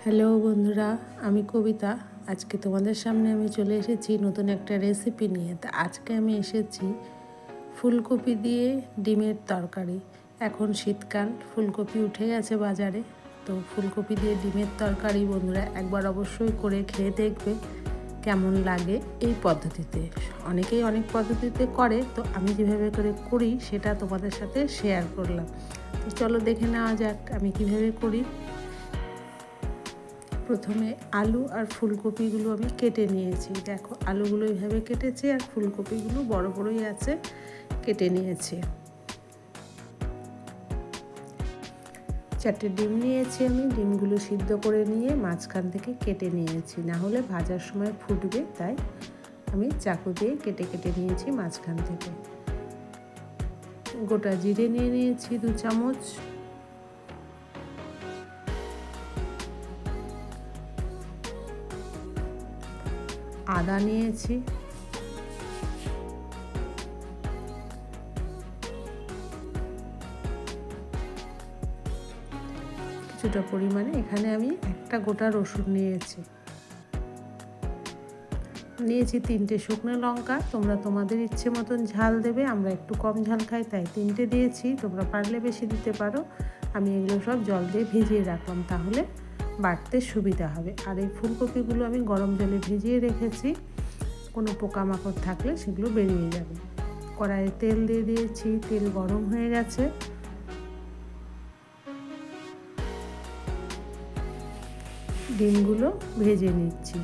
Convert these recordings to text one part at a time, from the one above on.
Hello বন্ধুরা, আমি কবিতা। আজকে তোমাদের সামনে আমি চলে এসেছি নতুন একটা রেসিপি নিয়ে। তা আজকে আমি এসেছি ফুলকপি দিয়ে ডিমের তরকারি। এখন শীতকাল, ফুলকপি উঠে গেছে বাজারে, তো ফুলকপি দিয়ে ডিমের তরকারি বন্ধুরা একবার অবশ্যই করে খেয়ে দেখবে কেমন লাগে এই পদ্ধতিতে। অনেকেই অনেক পদ্ধতিতে করে, তো আমি যেভাবে করে করি সেটা তোমাদের সাথে শেয়ার করলাম। তো চলো দেখে নেওয়া যাক আমি কিভাবে করি। প্রথমে আলু আর ফুলকপিগুলো আমি কেটে নিয়েছি। দেখো, আলুগুলো এইভাবে কেটেছি আর ফুলকপিগুলো বড় বড়ই আছে, কেটে নিয়েছি। 4টে ডিম নিয়েছি আমি। ডিমগুলো সিদ্ধ করে নিয়ে মাঝখান থেকে কেটে নিয়েছি, না হলে ভাজার সময় ফুটবে, তাই আমি চাকু দিয়ে কেটে কেটে নিয়েছি মাঝখান থেকে। গোটা জিরে নিয়ে নিয়েছি 2 চামচ। আদা নিয়েছি। কিছুটা পরিমাণে এখানে আমি একটা গোটা রসুন নিয়েছি। 3টে শুকনো লঙ্কা। তোমরা তোমাদের ইচ্ছে মতন ঝাল দেবে। আমরা একটু কম ঝাল খাই, তাই 3টে দিয়েছি। তোমরা পারলে বেশি দিতে পারো। আমি এগুলো সব জল দিয়ে ভিজিয়ে রাখলাম, তাহলে বাটতে সুবিধা হবে। আর এই ফুলকপিগুলো আমি গরম জলে ভিজিয়ে রেখেছি, কোনো পোকামাকড় থাকলে সেগুলো বেরিয়ে যাবে। কড়াইয়ে তেল দিয়ে দিয়েছি, তেল গরম হয়ে গেছে। ডিমগুলো ভেজে নিচ্ছি।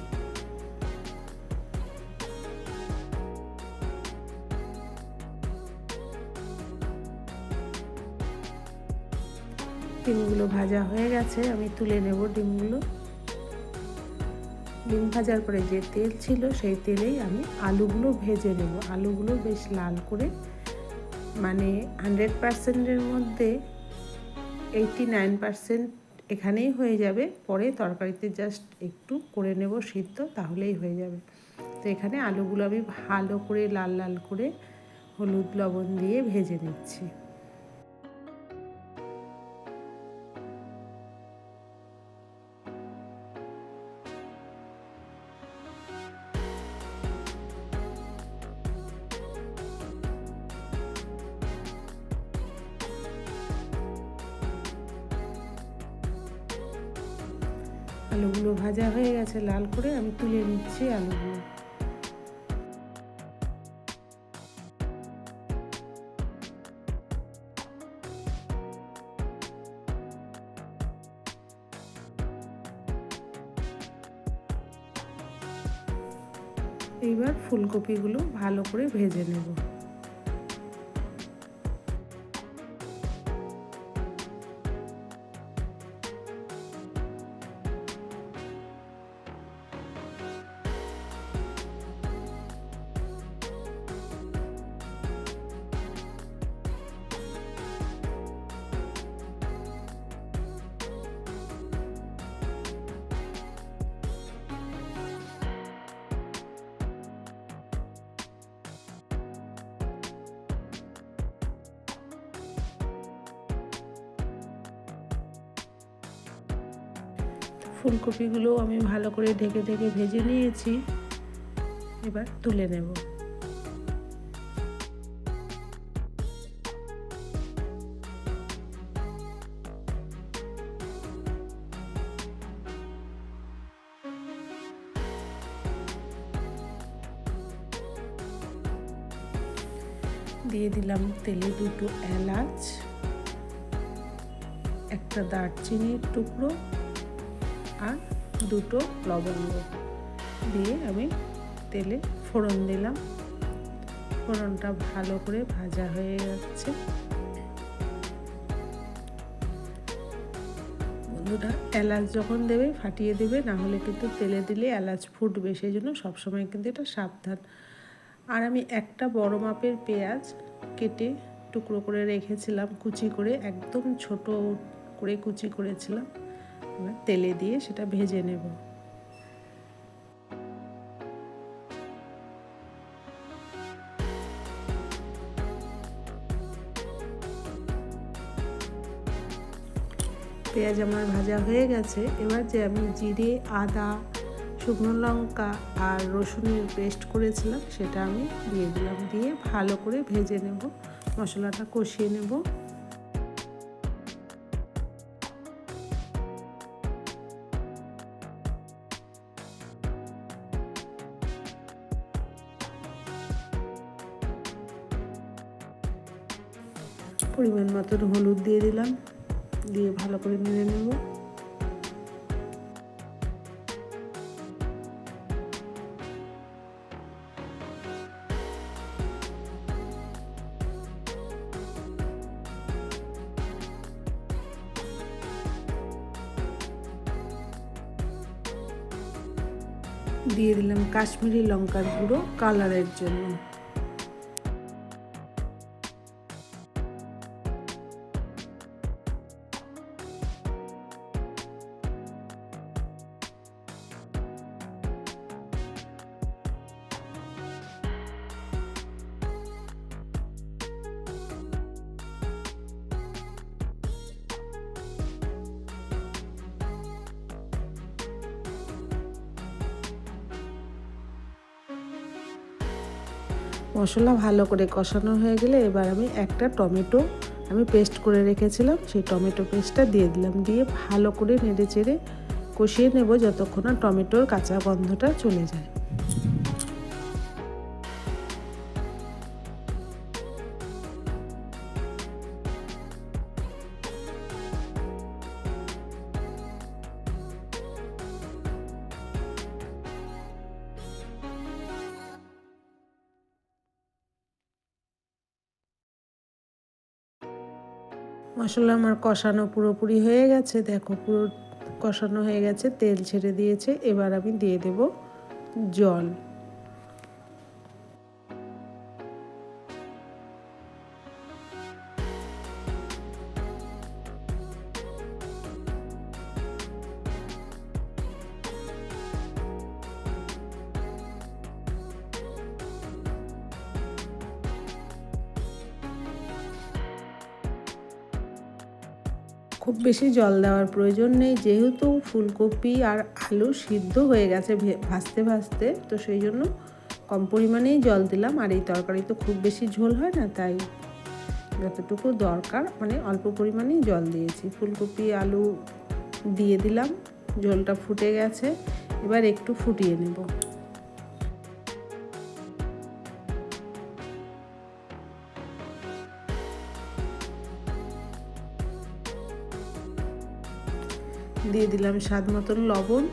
ডিমগুলো ভাজা হয়ে গেছে, আমি তুলে নেব ডিমগুলো। ডিম ভাজার পরে যে তেল ছিল সেই তেলেই আমি আলুগুলো ভেজে নেব। আলুগুলো বেশ লাল করে, মানে 100%-এর মধ্যে 89% এখানেই হয়ে যাবে। পরে তরকারিতে জাস্ট একটু করে নেব সিদ্ধ, তাহলেই হয়ে যাবে। তো এখানে আলুগুলো আমি ভালো করে লাল লাল করে হলুদ লবণ দিয়ে ভেজে নিচ্ছি। আলুগুলো ভাজা হয়ে গেছে লাল করে, আমি তুলে নিচ্ছি আলুগুলো। এইবার ফুলকপিগুলো ভালো করে ভেজে নেব। ফুলকপিগুলো আমি ভালো করে ঢেকে ঢেকে ভেজে নিয়েছি, এবার তুলে নেব। দিয়ে দিলাম তেলে 2টো এলাচ, একটা দারচিনির টুকরো আর 2টো লবঙ্গ দিয়ে আমি তেলে ফোড়ন দিলাম। ফোড়নটা ভালো করে ভাজা হয়ে যাচ্ছে। বন্ধুরা, এলাচ যখন দেবে ফাটিয়ে দেবে, না হলে কিন্তু তেলে দিলে এলাচ ফুটবে, সেই জন্য সবসময় কিন্তু এটা সাবধান। আর আমি একটা বড় মাপের পেঁয়াজ কেটে টুকরো করে রেখেছিলাম, কুচি করে, একদম ছোট করে কুচি করেছিলাম। এবার তেলে দিয়ে সেটা ভেজে নেব। পেঁয়াজ আমার ভাজা হয়ে গেছে। এবার যে আমি জিরে, আদা, শুকনো লঙ্কা আর রসুনের পেস্ট করেছিলাম সেটা আমি দিয়ে দিলাম, দিয়ে ভালো করে ভেজে নেব, মশলাটা কষিয়ে নেব। পরিমাণ মতন হলুদ দিয়ে দিলাম, দিয়ে ভালো করে নেড়ে নেব। দিয়ে দিলাম কাশ্মীরি লঙ্কার গুঁড়ো কালারের জন্য। মশলা ভালো করে কষানো হয়ে গেলে এবার আমি একটা টমেটো পেস্ট করে রেখেছিলাম সেই টমেটো পেস্টটা দিয়ে দিলাম, দিয়ে ভালো করে নেড়ে চেড়ে কষিয়ে নেব যতক্ষণ না টমেটোর কাঁচা গন্ধটা চলে যায়। মশলা আমার কষানো পুরোপুরি হয়ে গেছে, দেখো পুরো কষানো হয়ে গেছে, তেল ছেড়ে দিয়েছে। এবার আমি দিয়ে দেব জল। খুব বেশি জল দেওয়ার প্রয়োজন নেই, যেহেতু ফুলকপি আর আলু সিদ্ধ হয়ে গেছে ভাজতে ভাজতে, তো সেই জন্য কম পরিমাণেই জল দিলাম। আর এই তরকারি তো খুব বেশি ঝোল হয় না, তাই যতটুকু দরকার মানে অল্প পরিমাণেই জল দিয়েছি। ফুলকপি আলু দিয়ে দিলাম, ঝোলটা ফুটে গেছে, এবার একটু ফুটিয়ে নেব। দিয়ে দিলাম স্বাদ মতন লবণ,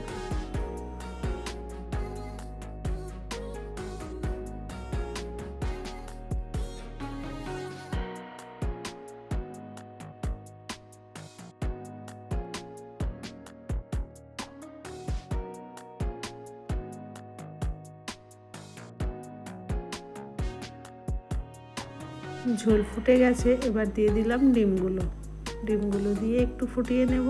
ঝোল ফুটে গেছে, এবার দিয়ে দিলাম ডিমগুলো দিয়ে একটু ফুটিয়ে নেব।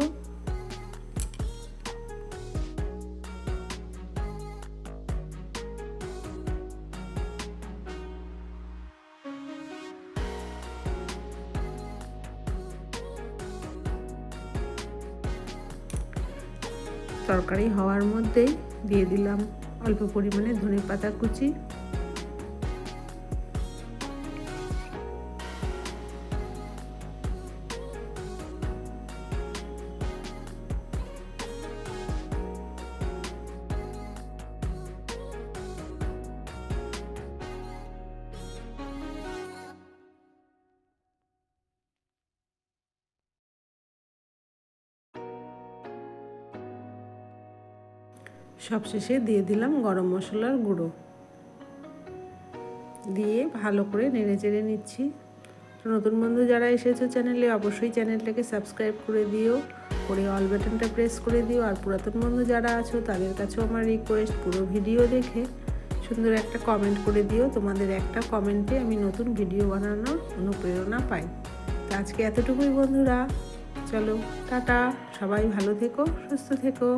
তরকারি হওয়ার মধ্যেই দিয়ে দিলাম অল্প পরিমাণে ধনেপাতা কুচি, সবশেষে দিয়ে দিলাম গরম মশলার গুঁড়ো, দিয়ে ভালো করে নেড়ে চেড়ে নিচ্ছি। নতুন বন্ধু যারা এসেছো চ্যানেলে, অবশ্যই চ্যানেলটাকে সাবস্ক্রাইব করে দিও, করে অল বাটনটা প্রেস করে দিও। আর পুরাতন বন্ধু যারা আছো তাদের কাছেও আমার রিকোয়েস্ট, পুরো ভিডিও দেখে সুন্দর একটা কমেন্ট করে দিও। তোমাদের একটা কমেন্টে আমি নতুন ভিডিও বানানোর অনুপ্রেরণা পাই। তো আজকে এতটুকুই বন্ধুরা, চলো টাটা, সবাই ভালো থেকো, সুস্থ থেকো।